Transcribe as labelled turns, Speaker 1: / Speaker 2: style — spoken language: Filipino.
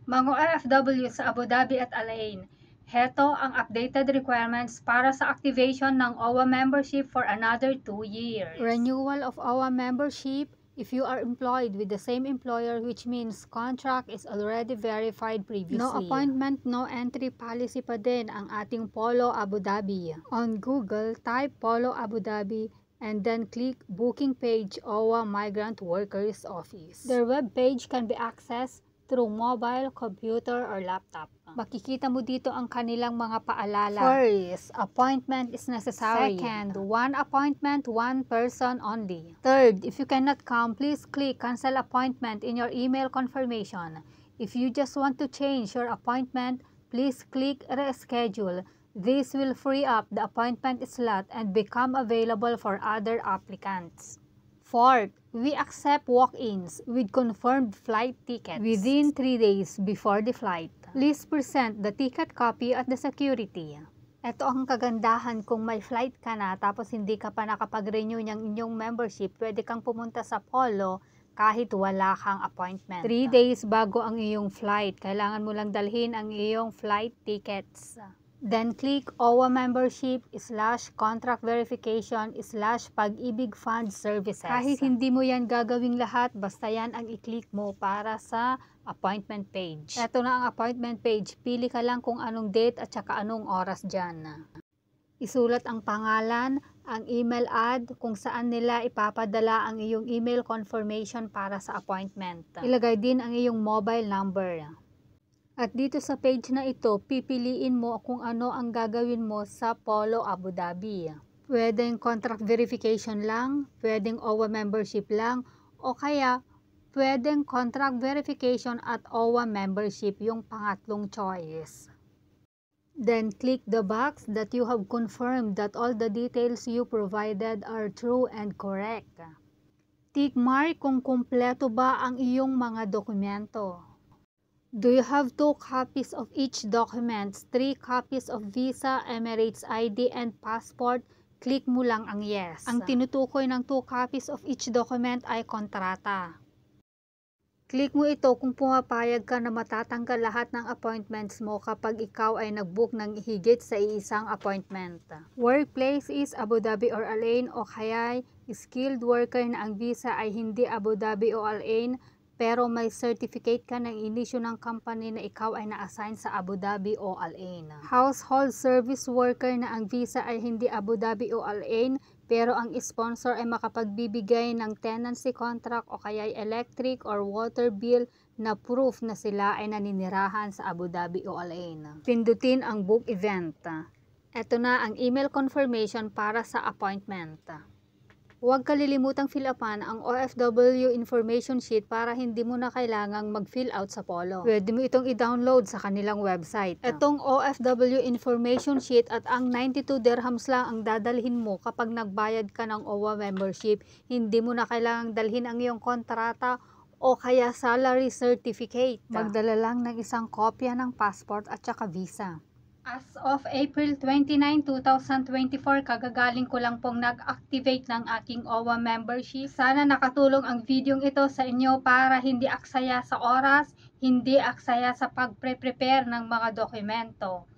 Speaker 1: Mga OFW sa Abu Dhabi at Al Ain, heto ang updated requirements para sa activation ng OWA membership for another 2 years. Renewal of OWA membership if you are employed with the same employer, which means contract is already verified previously. No appointment, no entry policy pa din ang ating Polo Abu Dhabi. On Google, type Polo Abu Dhabi and then click Booking Page OWA Migrant Workers Office. Their web page can be accessed through mobile, computer, or laptop. Makikita mo dito ang kanilang mga paalala. First, appointment is necessary. Second, one appointment, one person only. Third, if you cannot come, please click cancel appointment in your email confirmation. If you just want to change your appointment, please click reschedule. This will free up the appointment slot and become available for other applicants. Fourth, we accept walk-ins with confirmed flight tickets within 3 days before the flight. Please present the ticket copy at the security. Ito ang kagandahan kung may flight ka na tapos hindi ka pa nakapag-renew ng inyong membership, pwede kang pumunta sa Polo kahit wala kang appointment. 3 days bago ang iyong flight, kailangan mo lang dalhin ang iyong flight tickets. Then click OWA membership /contract verification /Pag-ibig Fund Services. Kahit hindi mo yan gagawing lahat, basta yan ang i-click mo para sa appointment page. Ito na ang appointment page. Pili ka lang kung anong date at saka anong oras dyan. Isulat ang pangalan, ang email ad, kung saan nila ipapadala ang iyong email confirmation para sa appointment. Ilagay din ang iyong mobile number. At dito sa page na ito, pipiliin mo kung ano ang gagawin mo sa Polo Abu Dhabi. Pwedeng contract verification lang, pwedeng OWA membership lang, o kaya pwedeng contract verification at OWA membership yung pangatlong choice. Then click the box that you have confirmed that all the details you provided are true and correct. Tick mark kung kumpleto ba ang iyong mga dokumento. Do you have 2 copies of each document, 3 copies of visa, Emirates ID, and passport? Click mo lang ang yes. Ang tinutukoy ng 2 copies of each document ay kontrata. Click mo ito kung pumapayag ka na matatanggal lahat ng appointments mo kapag ikaw ay nag-book ng higit sa isang appointment. Workplace is Abu Dhabi or Al Ain, o kaya skilled worker na ang visa ay hindi Abu Dhabi o Al Ain, pero may certificate ka ng inisyu ng company na ikaw ay na-assign sa Abu Dhabi o Al Ain. Household service worker na ang visa ay hindi Abu Dhabi o Al Ain, pero ang sponsor ay makapagbibigay ng tenancy contract o kaya electric or water bill na proof na sila ay naninirahan sa Abu Dhabi o Al Ain. Pindutin ang book event. Ito na ang email confirmation para sa appointment. Huwag kalilimutang fill upan ang OFW information sheet para hindi mo na kailangang mag-fill out sa Polo. Pwede mo itong i-download sa kanilang website. Itong OFW information sheet at ang 92 dirhams lang ang dadalhin mo kapag nagbayad ka ng OWA membership. Hindi mo na kailangang dalhin ang iyong kontrata o kaya salary certificate. Magdala lang ng isang kopya ng passport at saka visa. As of April 29, 2024, kagagaling ko lang pong nag-activate ng aking OWA membership. Sana nakatulong ang videong ito sa inyo para hindi aksaya sa oras, hindi aksaya sa pagpre-prepare ng mga dokumento.